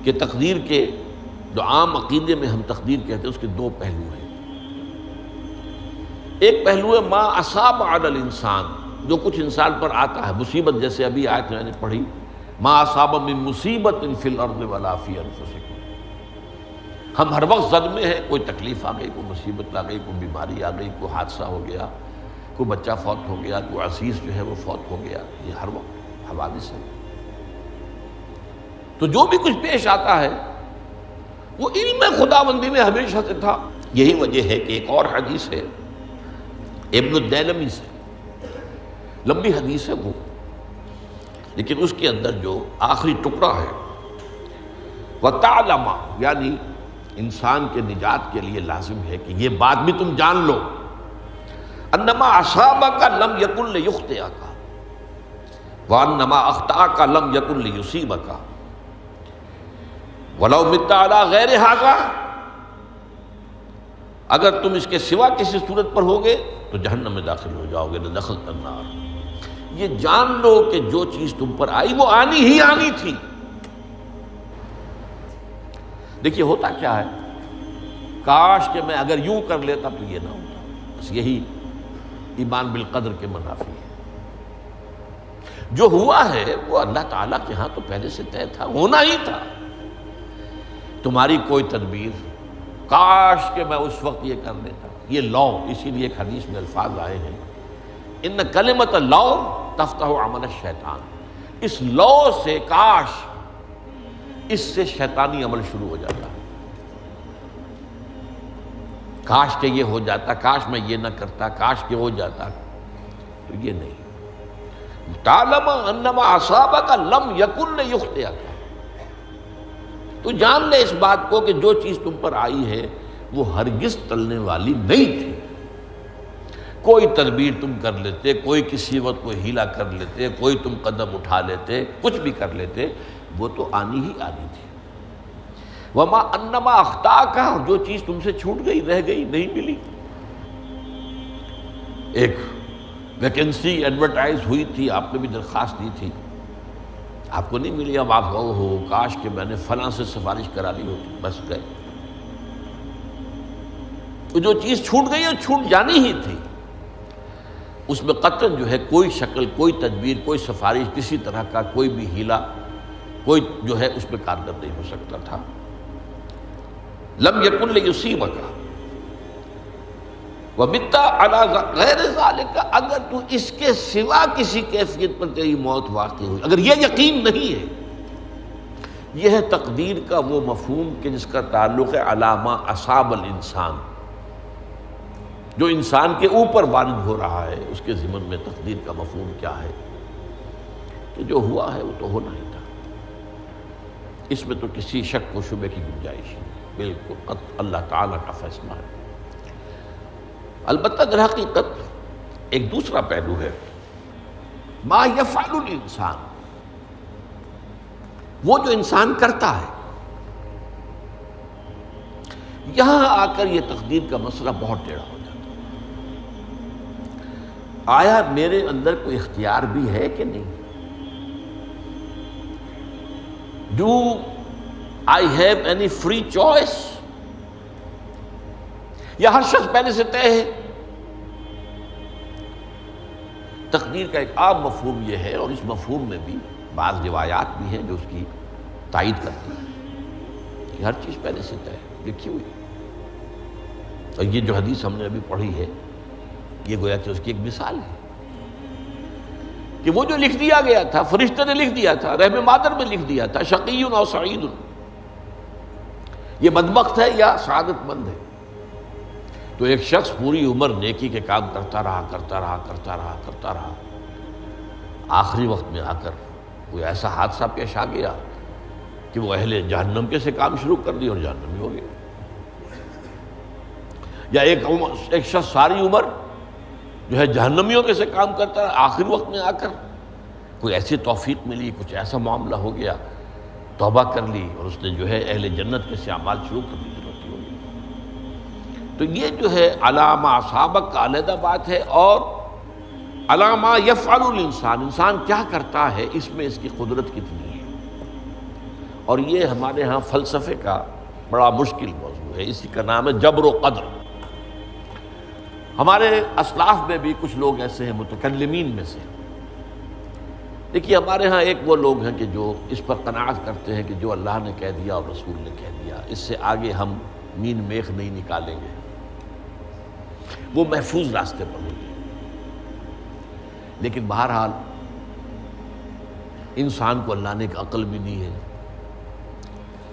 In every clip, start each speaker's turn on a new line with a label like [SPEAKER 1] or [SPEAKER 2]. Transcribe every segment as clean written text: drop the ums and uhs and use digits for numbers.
[SPEAKER 1] کہ تقدیر کے جو عام عقیدے میں ہم تقدیر کہتے ہیں اس کے دو پہلو ہیں۔ ایک پہلو ہے ما اصاب علی الانسان، جو کچھ انسان پر آتا ہے مصیبت، جیسے ابھی آیت میں نے پڑھی ما اصاب من مصیبت فی الارض ولا فی انفسکم۔ ہم ہر وقت زد میں ہیں، کوئی تکلیف آ گئی، کوئی مصیبت آ گئی، کوئی بیماری آ گئی، کوئی حادثہ ہو گیا، کوئی بچہ فوت ہو گیا، کوئی عزیز جو ہے وہ فوت ہو گیا، یہ ہر وقت حوادث ہے۔ تو جو بھی کچھ پیش آتا ہے وہ علم خداوندی میں ہمیشہ سے تھا۔ یہی وجہ ہے کہ ایک اور حدیث ہے ابن الدیلمی سے، لمبی حدیث ہے وہ، لیکن اس کے اندر جو آخری ٹکڑا ہے وَتَعْلَمَ، یعنی انسان کے نجات کے لیے لازم ہے کہ یہ بات بھی تم جان لو انما اصابک لم یکن لیخطئک وانما اخطأک لم یکن لیصیبک وَلَوْ مِتَّ عَلَىٰ غَيْرِ هَذَا، اگر تم اس کے سوا کسی صورت پر ہوگے تو جہنم میں داخل ہو جاؤ گے، لَدَخَلْتَ النَّارَ۔ یہ جان لو کہ جو چیز تم پر آئی وہ آنی ہی آنی تھی۔ دیکھیے ہوتا کیا ہے، کاش کہ میں اگر یوں کر لیتا تو یہ نہ ہوتا، بس یہی ایمان بالقدر کے منافی ہے۔ جو ہوا ہے وہ اللہ تعالیٰ کے ہاں تو پہلے سے طے تھا، ہونا ہی تھا۔ تمہاری کوئی تدبیر، کاش کہ میں اس وقت یہ کر لیتا، یہ لو، اسی لیے ایک حدیث میں الفاظ آئے ہیں ان کلمۃ لو تفتح عمل الشیطان، اس لو سے، کاش، اس سے شیطانی عمل شروع ہو جاتا ہے۔ کاش کہ یہ ہو جاتا، کاش میں یہ نہ کرتا، کاش کہ ہو جاتا، تو یہ نہیں۔ تعلم انما اصابک لم یکن لیخطئک، تو جان لے اس بات کو کہ جو چیز تم پر آئی ہے وہ ہرگز ٹلنے والی نہیں تھی۔ کوئی تدبیر تم کر لیتے، کوئی کسی وقت کوئی ہیلا کر لیتے، کوئی تم قدم اٹھا لیتے، کچھ بھی کر لیتے، وہ تو آنی ہی آنی تھی۔ وما انما اخطاک، جو چیز تم سے چھوٹ گئی، رہ گئی، نہیں ملی۔ ایک ویکنسی ایڈورٹائز ہوئی تھی، آپ نے بھی درخواست دی تھی، آپ کو نہیں ملی، اب آپ ہو کاش کہ میں نے فلاں سے سفارش کرا لی ہوتی، بس گئے۔ جو چیز چھوٹ گئی وہ چھوٹ جانی ہی تھی، اس میں قطعاً جو ہے کوئی شکل، کوئی تدبیر، کوئی سفارش، کسی طرح کا کوئی بھی ہیلا، کوئی جو ہے اس میں کارگر نہیں ہو سکتا تھا۔ لم یکن لیصیبک وَمِتَّ عَلَىٰ غَيْرِ ذَلِكَ، اگر تو اس کے سوا کسی کیفیت پر تیری موت واقع ہوئی، اگر یہ یقین نہیں ہے، یہ ہے تقدیر کا وہ مفہوم کہ جس کا تعلق ہے عَلَىٰ مَا أَصَابَ الْإِنسان، جو انسان کے اوپر وارد ہو رہا ہے، اس کے ضمن میں تقدیر کا مفہوم کیا ہے کہ جو ہوا ہے وہ تو ہونا ہی تھا، اس میں تو کسی شک و شبے کی گنجائش نہیں، بالکل اللہ تعالیٰ کا فیصلہ ہے۔ البتہ در حقیقت ایک دوسرا پہلو ہے، ما یفعل الانسان، وہ جو انسان کرتا ہے۔ یہاں آ کر یہ تقدیر کا مسئلہ بہت ٹیڑھا ہو جاتا ہے۔ آیا میرے اندر کوئی اختیار بھی ہے کہ نہیں؟ Do I have any free choice؟ یا ہر شخص پہلے سے طے ہے؟ تقدیر کا ایک عام مفہوم یہ ہے، اور اس مفہوم میں بھی بعض روایات بھی ہیں جو اس کی تائید کرتی ہیں کہ ہر چیز پہلے سے طے ہے، لکھی ہوئی ہے۔ اور یہ جو حدیث ہم نے ابھی پڑھی ہے، یہ گویا کہ اس کی ایک مثال ہے کہ وہ جو لکھ دیا گیا تھا، فرشتے نے لکھ دیا تھا، رحم مادر میں لکھ دیا تھا، شقی او سعید، یہ بدبخت ہے یا سعادت مند ہے۔ تو ایک شخص پوری عمر نیکی کے کام کرتا رہا، آخری وقت میں آ کر کوئی ایسا حادثہ پیش آ گیا کہ وہ اہل جہنم کے سے کام شروع کر دی اور جہنمی ہو گیا۔ یا ایک شخص ساری عمر جو ہے جہنمیوں کے سے کام کرتا رہا، آخری وقت میں آ کر کوئی ایسی توفیق ملی، کچھ ایسا معاملہ ہو گیا، توبہ کر لی اور اس نے جو ہے اہل جنت کے سے اعمال شروع کر دی۔ تو یہ جو ہے علامہ اصابک کا علیحدہ بات ہے، اور علامہ یفعل الانسان، انسان کیا کرتا ہے، اس میں اس کی قدرت کتنی ہے، اور یہ ہمارے ہاں فلسفے کا بڑا مشکل موضوع ہے، اسی کا نام ہے جبر و قدر۔ ہمارے اسلاف میں بھی کچھ لوگ ایسے ہیں متکلمین میں سے، دیکھیے ہمارے ہاں ایک وہ لوگ ہیں کہ جو اس پر قناعت کرتے ہیں کہ جو اللہ نے کہہ دیا اور رسول نے کہہ دیا، اس سے آگے ہم مین میخ نہیں نکالیں گے، وہ محفوظ راستے پر ہوں گے۔ لیکن بہرحال انسان کو اللہ نے ایک عقل بھی دی ہے،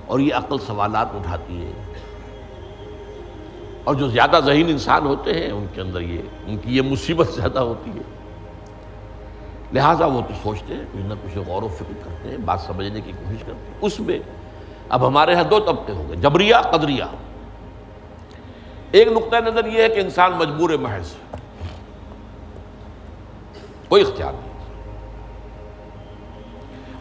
[SPEAKER 1] اور یہ عقل سوالات اٹھاتی ہے، اور جو زیادہ ذہین انسان ہوتے ہیں ان کے اندر ان کی یہ مصیبت زیادہ ہوتی ہے، لہٰذا وہ تو سوچتے ہیں، کچھ نہ کچھ غور و فکر کرتے ہیں، بات سمجھنے کی کوشش کرتے ہیں۔ اس میں اب ہمارے ہاں دو طبقے ہو گئے، جبریہ قدریہ۔ ایک نقطہ نظر یہ ہے کہ انسان مجبور محض، کوئی اختیار نہیں،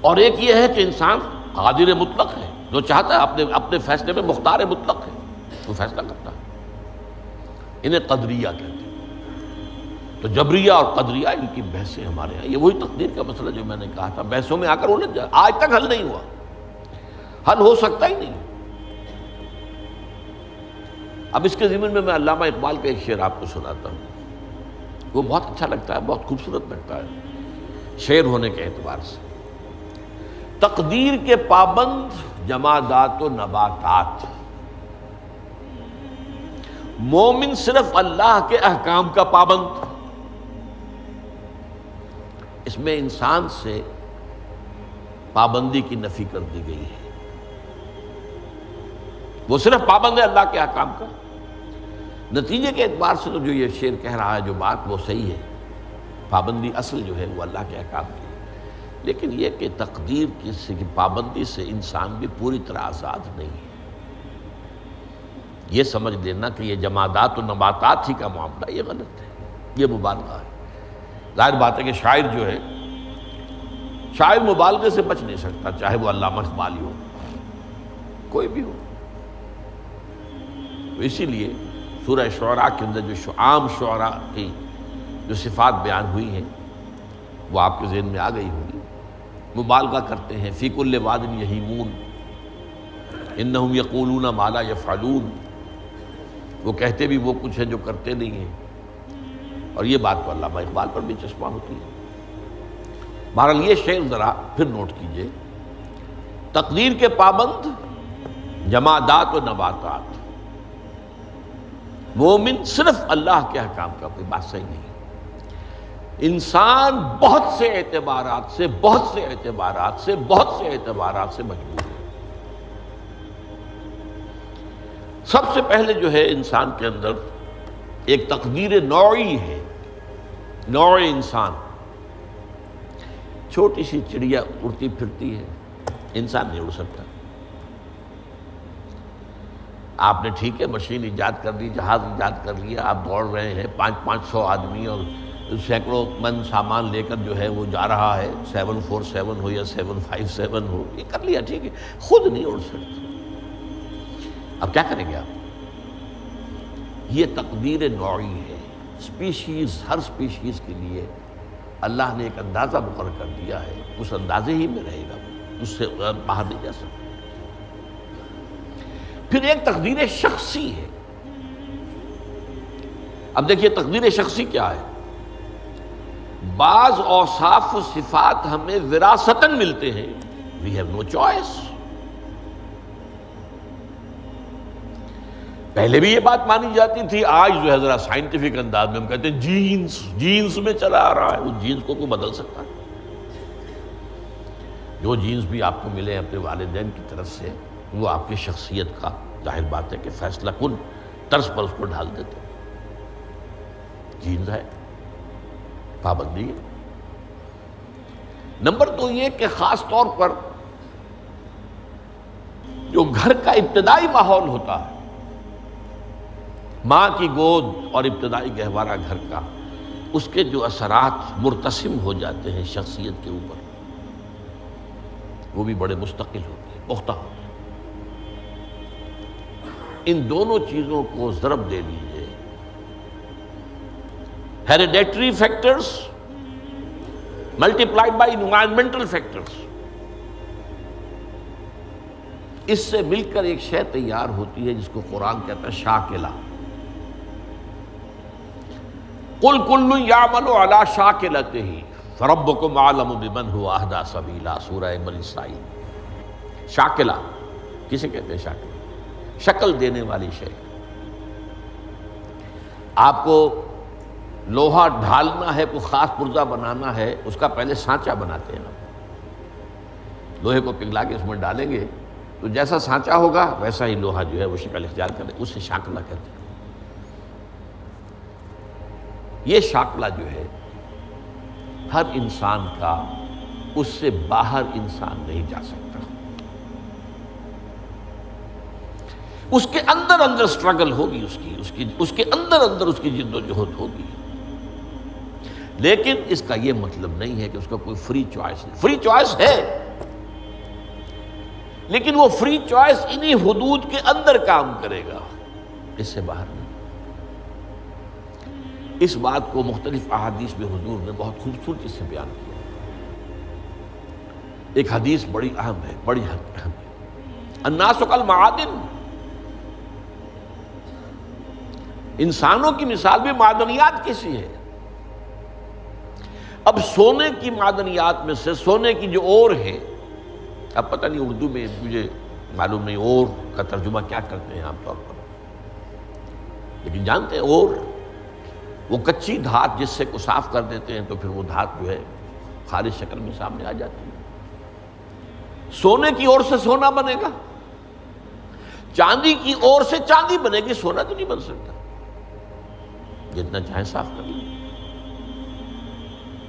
[SPEAKER 1] اور ایک یہ ہے کہ انسان قادر مطلق ہے، جو چاہتا ہے اپنے فیصلے میں مختار مطلق ہے، وہ فیصلہ کرتا ہے۔ انہیں قدریہ کہتے ہیں۔ تو جبریہ اور قدریہ ان کی بحثیں ہمارے یہاں، یہ وہی تقدیر کا مسئلہ جو میں نے کہا تھا، بحثوں میں آ کر الجھ جائے، آج تک حل نہیں ہوا، حل ہو سکتا ہی نہیں۔ اب اس کے ضمن میں علامہ اقبال کا ایک شعر آپ کو سناتا ہوں، وہ بہت اچھا لگتا ہے، بہت خوبصورت لگتا ہے شعر ہونے کے اعتبار سے۔ تقدیر کے پابند جمادات و نباتات، مومن صرف اللہ کے احکام کا پابند۔ اس میں انسان سے پابندی کی نفی کر دی گئی ہے، وہ صرف پابند ہے اللہ کے احکام کا۔ نتیجے کے اعتبار سے تو جو یہ شعر کہہ رہا ہے، جو بات وہ صحیح ہے، پابندی اصل جو ہے وہ اللہ کے احکام کی ہے، لیکن یہ کہ تقدیر کی پابندی سے انسان بھی پوری طرح آزاد نہیں ہے۔ یہ سمجھ لینا کہ یہ جمادات و نباتات ہی کا معاملہ، یہ غلط ہے، یہ مبالغہ ہے۔ ظاہر بات ہے کہ شاعر جو ہے، شاعر مبالغے سے بچ نہیں سکتا، چاہے وہ علامہ اقبال ہو، کوئی بھی ہو۔ تو اسی لیے سورہ شعراء کے اندر جو عام شعراء کی جو صفات بیان ہوئی ہیں وہ آپ کے ذہن میں آ گئی ہوگی۔ مبالغہ کرتے ہیں، فی کل واد یہیمون انہم یقولون ما لا یفعلون، وہ کہتے بھی وہ کچھ ہے جو کرتے نہیں ہیں، اور یہ بات تو علامہ اقبال پر بھی چشمہ ہوتی ہے۔ بہرحال یہ شعر ذرا پھر نوٹ کیجئے، تقدیر کے پابند جمادات و نباتات، مومن صرف اللہ کے احکام کا، کوئی بات صحیح نہیں۔ انسان بہت سے اعتبارات سے مجبور ہے۔ سب سے پہلے جو ہے انسان کے اندر ایک تقدیر نوعی ہے، نوع انسان۔ چھوٹی سی چڑیا اڑتی پھرتی ہے، انسان نہیں اڑ سکتا۔ آپ نے ٹھیک ہے مشین ایجاد کر دی، جہاز ایجاد کر لیا، آپ دوڑ رہے ہیں، 500 آدمی اور سینکڑوں من سامان لے کر جو ہے وہ جا رہا ہے، 747 ہو یا 757 ہو، یہ کر لیا ٹھیک ہے، خود نہیں اڑ سکتا۔ اب کیا کریں گے آپ؟ یہ تقدیر نوعی ہے، سپیشیز، ہر سپیشیز کے لیے اللہ نے ایک اندازہ مقرر کر دیا ہے، اس اندازے ہی میں رہے گا، اس سے باہر نہیں جا سکتا۔ پھر ایک تقدیر شخصی ہے۔ اب دیکھیے تقدیر شخصی کیا ہے؟ بعض اوصاف و صفات ہمیں وراثتاً ملتے ہیں، we have no choice۔ پہلے بھی یہ بات مانی جاتی تھی، آج جو ہے ذرا سائنٹیفک انداز میں ہم کہتے ہیں جینز میں چلا آ رہا ہے، وہ جینز کو کوئی بدل سکتا ہے؟ جو جینز بھی آپ کو ملے اپنے والدین کی طرف سے، وہ آپ کی شخصیت کا ظاہر بات ہے کہ فیصلہ کن طرز پر اس کو ڈھال دیتے ہیں۔ جینز ہے، پابندی ہے۔ نمبر دو یہ کہ خاص طور پر جو گھر کا ابتدائی ماحول ہوتا ہے، ماں کی گود اور ابتدائی گہوارہ گھر کا، اس کے جو اثرات مرتسم ہو جاتے ہیں شخصیت کے اوپر، وہ بھی بڑے مستقل ہوتے ہیں، پختہ ہوتے ہیں۔ ان دونوں چیزوں کو ضرب دے لیجئے، hereditary factors multiplied by environmental factors, اس سے مل کر ایک شے تیار ہوتی ہے جس کو قرآن کہتا ہے شاکلہ۔ قل کل یعمل علی شاکلتہ فربکم اعلم بمن هو اہدی سبیلا، سورہ بنی اسرائیل۔ شاکلہ کسے کہتے ہیں؟ شاکلہ شکل دینے والی شے۔ آپ کو لوہا ڈھالنا ہے، کوئی خاص پرزہ بنانا ہے، اس کا پہلے سانچہ بناتے ہیں نا، لوہے کو پگھلا کے اس میں ڈالیں گے تو جیسا سانچہ ہوگا ویسا ہی لوہا جو ہے وہ شکل اختیار کرے، اسے شاکلہ کہتے ہیں۔ یہ شاکلہ جو ہے ہر انسان کا، اس سے باہر انسان نہیں جا سکتا، اس کے اندر اندر سٹرگل ہوگی، اس کے اندر اندر اس کی جد و جہد ہوگی، لیکن اس کا یہ مطلب نہیں ہے کہ اس کا کوئی فری چوائس نہیں۔ فری چوائس ہے، لیکن وہ فری چوائس انہی حدود کے اندر کام کرے گا، اس سے باہر نہیں۔ اس بات کو مختلف احادیث میں حضور نے بہت خوبصورتی سے بیان کیا۔ ایک حدیث بڑی اہم ہے، بڑی اہم ہے۔ الناس کالمعادن، انسانوں کی مثال بھی معدنیات کی سی ہے۔ اب سونے کی معدنیات میں سے سونے کی جو اور ہے، اب پتہ نہیں اردو میں مجھے معلوم نہیں اور کا ترجمہ کیا کرتے ہیں عام طور پر، لیکن جانتے ہیں اور وہ کچی دھات جس سے کو صاف کر دیتے ہیں تو پھر وہ دھات جو ہے خالص شکل میں سامنے آ جاتی ہے۔ سونے کی اور سے سونا بنے گا، چاندی کی اور سے چاندی بنے گی، سونا تو نہیں بن سکتا، جتنا چاہے صاف کر لیں،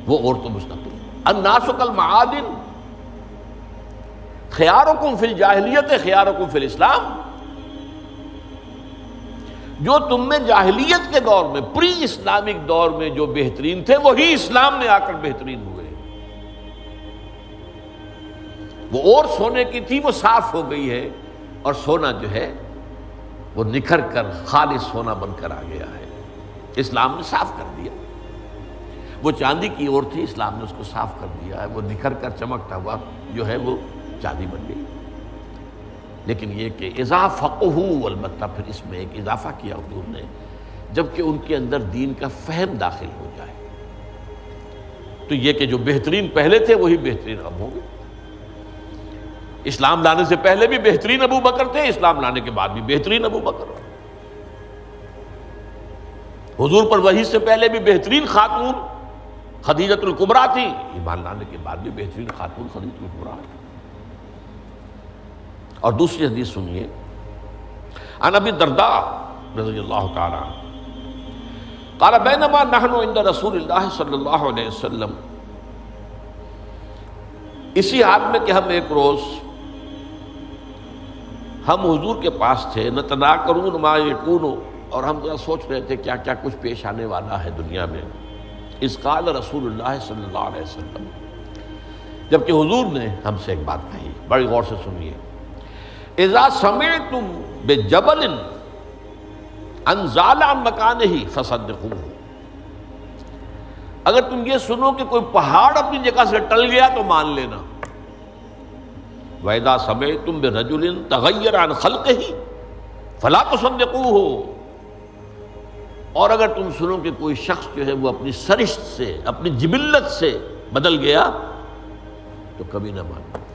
[SPEAKER 1] وہ اور تو مستقل ہے۔ الناس کالمعادن خیارکم فی الجاہلیت خیارکم فی الاسلام، جو تم میں جاہلیت کے دور میں، پری اسلامک دور میں جو بہترین تھے وہی اسلام میں آ کر بہترین ہوئے۔ وہ اور سونے کی تھی وہ صاف ہو گئی ہے، اور سونا جو ہے وہ نکھر کر خالص سونا بن کر آ گیا ہے، اسلام نے صاف کر دیا۔ وہ چاندی کی اور تھی، اسلام نے اس کو صاف کر دیا ہے، وہ نکھر کر چمکتا ہوا جو ہے وہ چاندی بن گئی۔ لیکن یہ کہ اذا فقہوا، البتہ پھر اس میں ایک اضافہ کیا حضور نے، جبکہ ان کے اندر دین کا فہم داخل ہو جائے تو یہ کہ جو بہترین پہلے تھے وہی بہترین اب ہوں گے۔ اسلام لانے سے پہلے بھی بہترین ابو بکر تھے، اسلام لانے کے بعد بھی بہترین ابو بکر۔ حضور پر وحی سے پہلے بھی بہترین خاتون خدیجۃ الکبریٰ تھی، ایمان لانے کے بعد بھی بہترین خاتون خدیجۃ الکبریٰ تھی۔ اور دوسری حدیث سنیے، عن ابی الدرداء رضی اللہ تعالی عنہ قال بینما نحن عند رسول اللہ صلی اللہ علیہ وسلم، اسی حال میں کہ ہم ایک روز ہم حضور کے پاس تھے، نتناکرون ما یکون، اور ہم ذرا سوچ رہے تھے کیا کیا کچھ پیش آنے والا ہے دنیا میں۔ اذ قال رسول اللہ صلی اللہ علیہ وسلم، جبکہ حضور نے ہم سے ایک بات کہی، بڑی غور سے سنیے، اذا سمعتم بجبل ان زال عن مکانہ فصدقوہ، اگر تم یہ سنو کہ کوئی پہاڑ اپنی جگہ سے ٹل گیا تو مان لینا۔ وَإِذَا سَمِعْتُمْ بِرَجُلٍ تَغَيَّرَ عَنْ خَلْقِهِ فَلَا تُصَدِّقُوهُ، اور اگر تم سنو کہ کوئی شخص جو ہے وہ اپنی سرشت سے، اپنی جبلت سے بدل گیا تو کبھی نہ مانو۔